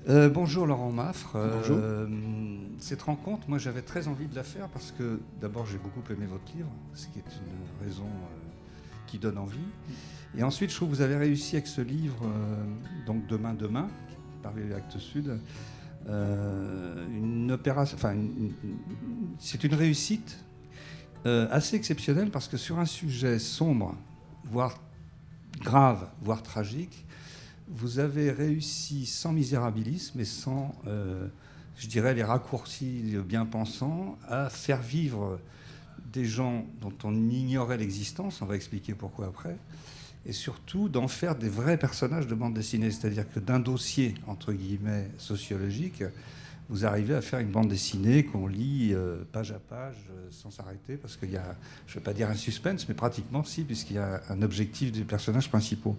Bonjour Laurent Maffre. Bonjour. Cette rencontre, moi j'avais très envie de la faire parce que d'abord j'ai beaucoup aimé votre livre, ce qui est une raison qui donne envie. Et ensuite je trouve que vous avez réussi avec ce livre, donc Demain, Demain, paru Actes Sud, une opération, c'est une réussite assez exceptionnelle parce que sur un sujet sombre, voire grave, voire tragique, vous avez réussi sans misérabilisme et sans, je dirais, les raccourcis bien pensants, à faire vivre des gens dont on ignorait l'existence, on va expliquer pourquoi après, et surtout d'en faire des vrais personnages de bande dessinée. C'est-à-dire que d'un dossier, entre guillemets, sociologique, vous arrivez à faire une bande dessinée qu'on lit page à page sans s'arrêter, parce qu'il y a, je ne vais pas dire un suspense, mais pratiquement si, puisqu'il y a un objectif des personnages principaux.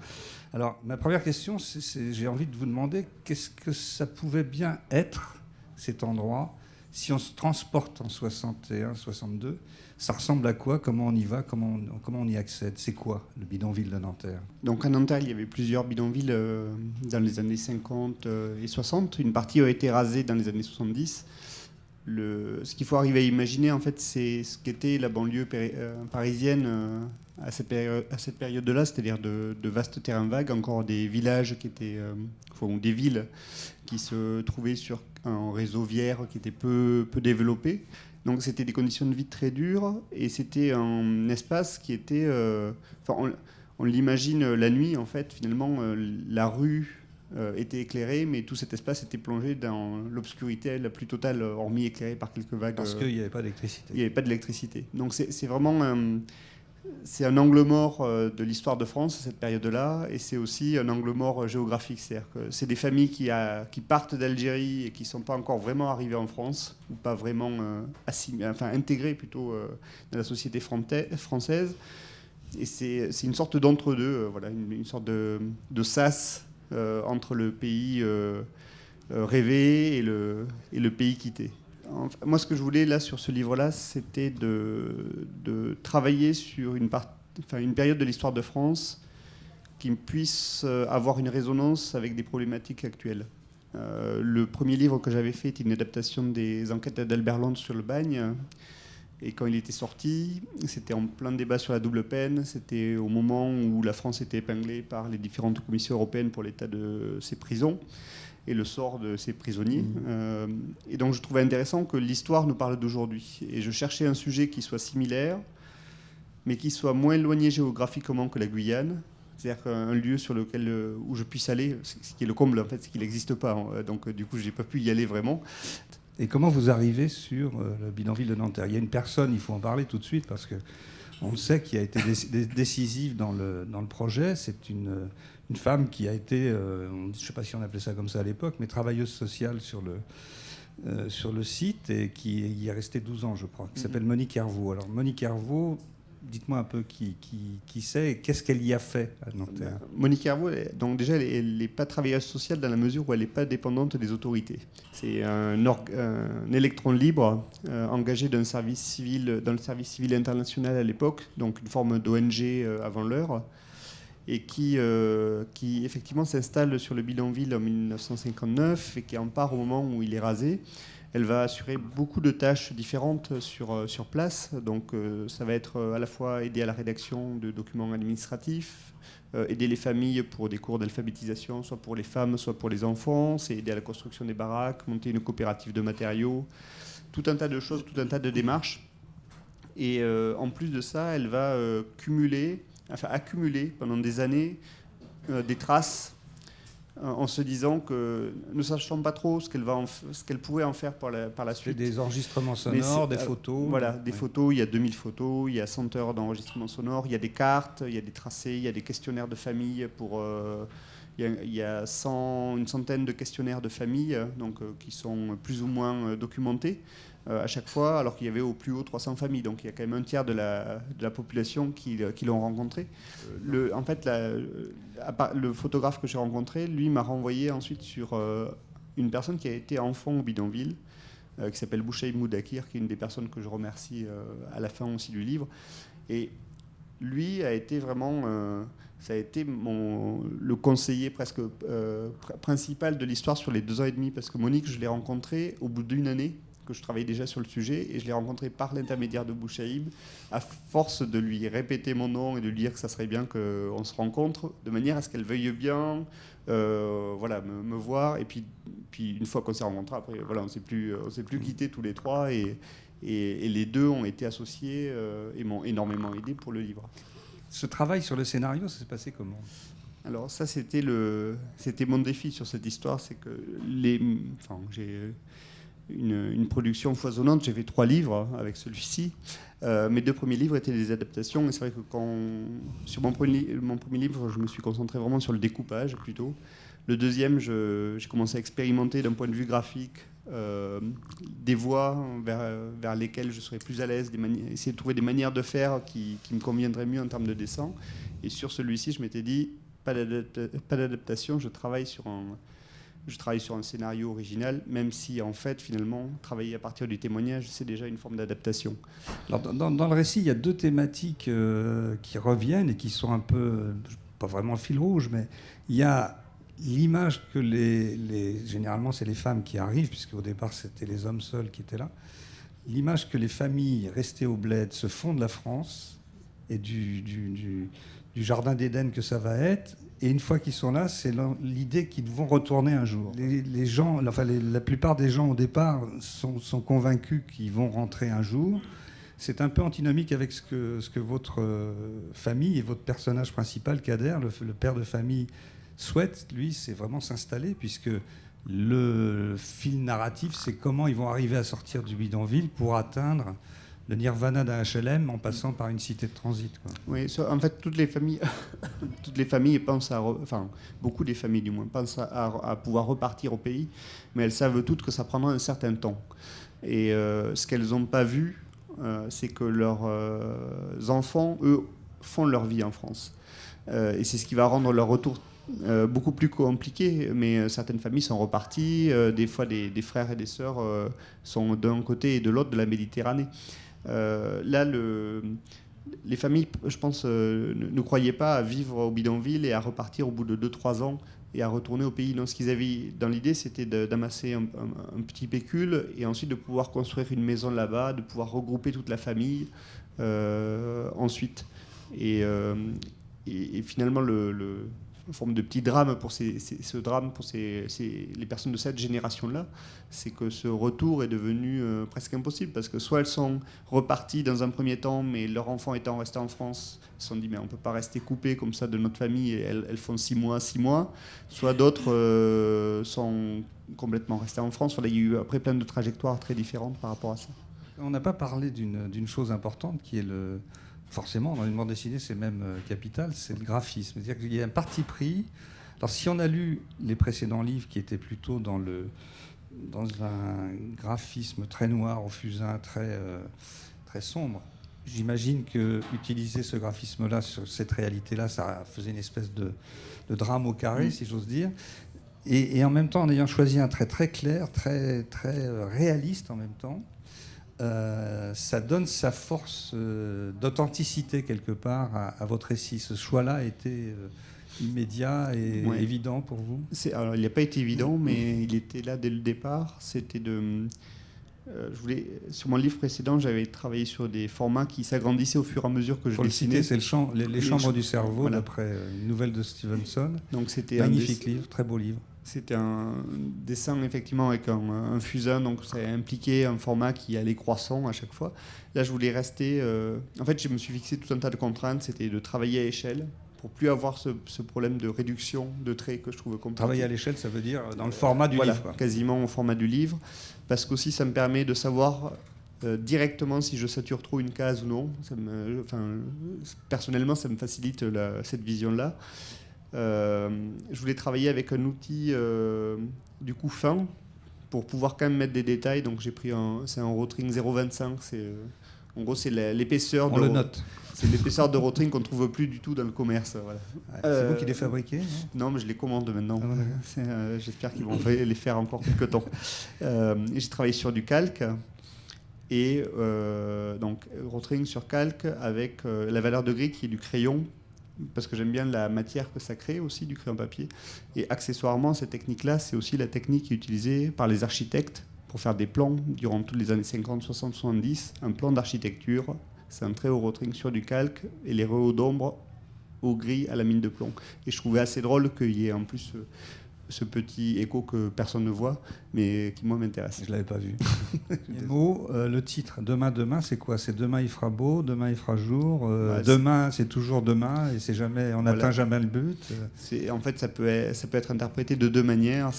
Alors, ma première question, j'ai envie de vous demander qu'est-ce que ça pouvait bien être, cet endroit, si on se transporte en 61, 62, ça ressemble à quoi? Comment on y va? Comment on y accède? C'est quoi le bidonville de Nanterre? Donc à Nanterre, il y avait plusieurs bidonvilles dans les années 50 et 60. Une partie a été rasée dans les années 70. Ce qu'il faut arriver à imaginer, en fait, c'est ce qu'était la banlieue parisienne à cette période-là, c'est-à-dire de vastes terrains vagues, encore des villages qui étaient, ou des villes qui se trouvaient sur un réseau viaire qui était peu développé. Donc c'était des conditions de vie très dures et c'était un espace qui était... on l'imagine la nuit, en fait, finalement, la rue était éclairée, mais tout cet espace était plongé dans l'obscurité la plus totale, hormis éclairé par quelques vagues. Parce qu'il n'y avait pas d'électricité. Il n'y avait pas d'électricité. Donc c'est vraiment c'est un angle mort de l'histoire de France, cette période-là, et c'est aussi un angle mort géographique. C'est-à-dire que c'est des familles qui partent d'Algérie et qui ne sont pas encore vraiment arrivées en France, ou pas vraiment intégrées plutôt dans la société française. Et c'est une sorte d'entre-deux, voilà, une sorte de sas entre le pays rêvé et le pays quitté. Moi, ce que je voulais là sur ce livre-là, c'était de travailler sur une période de l'histoire de France qui puisse avoir une résonance avec des problématiques actuelles. Le premier livre que j'avais fait était une adaptation des enquêtes d'Albert Londres sur le bagne. Et quand il était sorti, c'était en plein débat sur la double peine. C'était au moment où la France était épinglée par les différentes commissions européennes pour l'état de ses prisons et le sort de ces prisonniers. Et donc je trouvais intéressant que l'histoire nous parle d'aujourd'hui. Et je cherchais un sujet qui soit similaire, mais qui soit moins éloigné géographiquement que la Guyane. C'est-à-dire qu'un lieu sur lequel, où je puisse aller, ce qui est le comble, en fait, c'est qu'il n'existe pas. Donc du coup, je n'ai pas pu y aller vraiment. Et comment vous arrivez sur le bidonville de Nanterre? Il y a une personne, il faut en parler tout de suite, parce que on sait qui a été décisive dans le projet. C'est une femme qui a été, je ne sais pas si on appelait ça comme ça à l'époque, mais travailleuse sociale sur le site et qui y est restée 12 ans, je crois, qui s'appelle Monique Hervaux. Alors Monique Hervaux, dites-moi un peu qui c'est et qu'est-ce qu'elle y a fait à Nanterre. Monique Hervaux, donc déjà, elle n'est pas travailleuse sociale dans la mesure où elle n'est pas dépendante des autorités. C'est un électron libre engagé dans le service civil international à l'époque, donc une forme d'ONG avant l'heure, et qui effectivement s'installe sur le bidonville en 1959 et qui en part au moment où il est rasé. Elle va assurer beaucoup de tâches différentes sur place. Donc ça va être à la fois aider à la rédaction de documents administratifs, aider les familles pour des cours d'alphabétisation, soit pour les femmes, soit pour les enfants. C'est aider à la construction des baraques, monter une coopérative de matériaux, tout un tas de choses, tout un tas de démarches. Et en plus de ça, elle va accumuler pendant des années des traces en se disant que ne sachant pas trop ce qu'elle pourrait en faire par la suite. Des enregistrements sonores, des photos. Des photos, il y a 2000 photos, il y a 100 heures d'enregistrement sonore, il y a des cartes, il y a des tracés, il y a des questionnaires de famille il y a une centaine de questionnaires de famille qui sont plus ou moins documentés à chaque fois, alors qu'il y avait au plus haut 300 familles. Donc il y a quand même un tiers de la population qui l'ont rencontré. Le photographe que j'ai rencontré, lui, m'a renvoyé ensuite sur une personne qui a été enfant au bidonville, qui s'appelle Bouchaï Moudakir, qui est une des personnes que je remercie à la fin aussi du livre. Et lui a été vraiment... ça a été le conseiller presque principal de l'histoire sur les 2 ans et demi, parce que Monique, je l'ai rencontrée au bout d'1 année, que je travaillais déjà sur le sujet, et je l'ai rencontré par l'intermédiaire de Bouchaïb, à force de lui répéter mon nom et de lui dire que ça serait bien qu'on se rencontre, de manière à ce qu'elle veuille bien voilà, me voir. Et puis une fois qu'on s'est rencontrés, après, voilà, on ne s'est plus quittés tous les 3, et les 2 ont été associés et m'ont énormément aidé pour le livre. Ce travail sur le scénario, ça s'est passé comment ? Alors ça, c'était mon défi sur cette histoire, c'est que j'ai une production foisonnante. J'ai fait 3 livres avec celui-ci. Mes 2 premiers livres étaient des adaptations, et c'est vrai que sur mon premier livre, je me suis concentré vraiment sur le découpage plutôt. Le deuxième, j'ai commencé à expérimenter d'un point de vue graphique des voies vers lesquelles je serais plus à l'aise, essayer de trouver des manières de faire qui me conviendraient mieux en termes de dessin. Et sur celui-ci, je m'étais dit, pas d'adaptation, je travaille sur un scénario original, même si, en fait, finalement, travailler à partir du témoignage, c'est déjà une forme d'adaptation. Alors, dans le récit, il y a 2 thématiques qui reviennent et qui sont un peu, pas vraiment le fil rouge, mais il y a l'image que généralement, c'est les femmes qui arrivent, puisque au départ, c'était les hommes seuls qui étaient là. L'image que les familles restées au bled se font de la France et du jardin d'Éden que ça va être. Et une fois qu'ils sont là, c'est l'idée qu'ils vont retourner un jour. Les gens, la plupart des gens au départ sont convaincus qu'ils vont rentrer un jour. C'est un peu antinomique avec ce que votre famille et votre personnage principal, Kader, le père de famille, souhaite. Lui, c'est vraiment s'installer, puisque le fil narratif, c'est comment ils vont arriver à sortir du bidonville pour atteindre le nirvana d'un HLM en passant par une cité de transit, quoi. Oui, en fait, toutes les familles pensent beaucoup des familles du moins, pensent à pouvoir repartir au pays, mais elles savent toutes que ça prendra un certain temps. Et ce qu'elles n'ont pas vu, c'est que leurs enfants, eux, font leur vie en France. Et c'est ce qui va rendre leur retour beaucoup plus compliqué, mais certaines familles sont reparties, des fois des frères et des sœurs sont d'un côté et de l'autre de la Méditerranée. Là, les familles, je pense, ne croyaient pas à vivre au bidonville et à repartir au bout de 2-3 ans et à retourner au pays. Donc, ce qu'ils avaient dans l'idée, c'était d'amasser un petit pécule et ensuite de pouvoir construire une maison là-bas, de pouvoir regrouper toute la famille ensuite. Et finalement, une forme de petit drame pour ce drame pour les personnes de cette génération-là, c'est que ce retour est devenu presque impossible, parce que soit elles sont reparties dans un premier temps, mais leurs enfants étant restés en France, ils se sont dit mais on ne peut pas rester coupés comme ça de notre famille, et elles font 6 mois, soit d'autres sont complètement restés en France. Voilà, il y a eu après plein de trajectoires très différentes par rapport à ça. On n'a pas parlé d'une chose importante qui est forcément, dans une bande dessinée, c'est même capital, c'est le graphisme. C'est-à-dire qu'il y a un parti pris. Alors, si on a lu les précédents livres qui étaient plutôt dans un graphisme très noir, au fusain, très sombre, j'imagine que utiliser ce graphisme-là sur cette réalité-là, ça faisait une espèce de drame au carré, si j'ose dire. Et en même temps, en ayant choisi un trait très clair, très, très réaliste en même temps, ça donne sa force d'authenticité quelque part à votre récit. Ce choix-là a été immédiat et évident pour vous ? Alors, il n'a pas été évident, mais il était là dès le départ. C'était sur mon livre précédent, j'avais travaillé sur des formats qui s'agrandissaient au fur et à mesure que je dessinais. C'est les chambres du cerveau, voilà, d'après une nouvelle de Stevenson. Donc, c'était magnifique livre, très beau livre. C'était un dessin effectivement avec un fusain, donc ça impliquait un format qui allait croissant à chaque fois. Là, je voulais rester... En fait, je me suis fixé tout un tas de contraintes. C'était de travailler à échelle pour plus avoir ce problème de réduction de traits que je trouve compliqué. Travailler à l'échelle, ça veut dire dans le format du livre, quoi. Quasiment au format du livre, parce qu'aussi ça me permet de savoir directement si je sature trop une case ou non. Personnellement, ça me facilite cette vision-là. Je voulais travailler avec un outil du coup fin pour pouvoir quand même mettre des détails. Donc j'ai pris c'est un Rotring 0,25. En gros, c'est l'épaisseur. On le note. C'est l'épaisseur de Rotring qu'on ne trouve plus du tout dans le commerce. Voilà. C'est vous qui les fabriquez ? Non, mais je les commande maintenant. J'espère qu'ils vont les faire encore quelques temps. J'ai travaillé sur du calque. Et donc Rotring sur calque avec la valeur de gris qui est du crayon parce que j'aime bien la matière que ça crée aussi, du crayon papier. Et accessoirement, cette technique-là, c'est aussi la technique qui est utilisée par les architectes pour faire des plans durant toutes les années 50, 60, 70. Un plan d'architecture, c'est un trait au rotring sur du calque et les rehaut d'ombre au gris à la mine de plomb. Et je trouvais assez drôle qu'il y ait en plus ce petit écho que personne ne voit, mais qui moi m'intéresse. Je ne l'avais pas vu. Mo, le titre Demain, demain, c'est quoi? C'est demain il fera beau, demain il fera jour, demain c'est toujours demain et c'est jamais, on n'atteint jamais le but. En fait, ça peut être interprété de deux manières.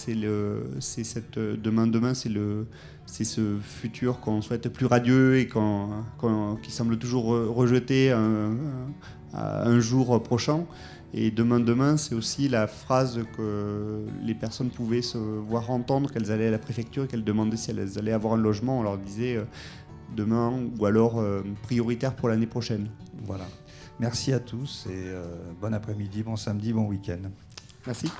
Demain, demain, c'est ce futur qu'on souhaite plus radieux et qui semble toujours rejeté à un jour prochain. Et demain, demain, c'est aussi la phrase que les personnes pouvaient se voir entendre, qu'elles allaient à la préfecture et qu'elles demandaient si elles allaient avoir un logement. On leur disait demain ou alors prioritaire pour l'année prochaine. Voilà. Merci à tous et bon après-midi, bon samedi, bon week-end. Merci.